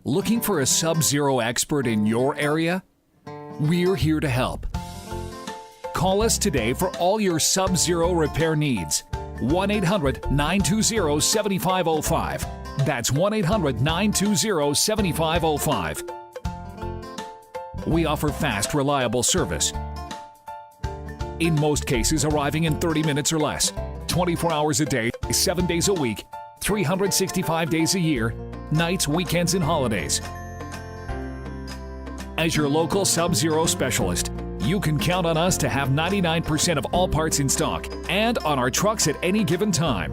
Looking for a Subzero expert in your area? We're here to help. Call us today for all your Subzero repair needs. 1-800-920-7505. That's 1-800-920-7505. We offer fast, reliable service. In most cases, arriving in 30 minutes or less. 24 hours a day, 7 days a week, 365 days a year, nights, weekends, and holidays. As your local Subzero specialist, you can count on us to have 99% of all parts in stock and on our trucks at any given time.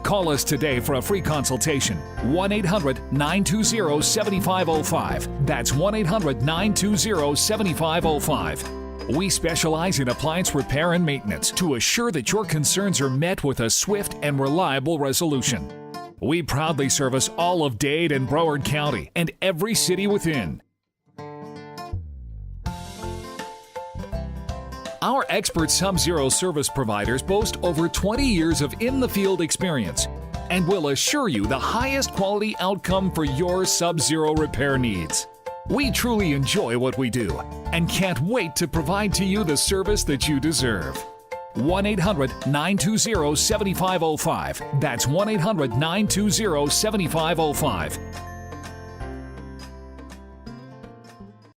Call us today for a free consultation. 1-800-920-7505. That's 1-800-920-7505. We specialize in appliance repair and maintenance to assure that your concerns are met with a swift and reliable resolution. We proudly service all of Dade and Broward County and every city within. Our expert Subzero service providers boast over 20 years of in-the-field experience and will assure you the highest quality outcome for your Subzero repair needs. We truly enjoy what we do and can't wait to provide to you the service that you deserve. 1-800-920-7505. That's 1-800-920-7505.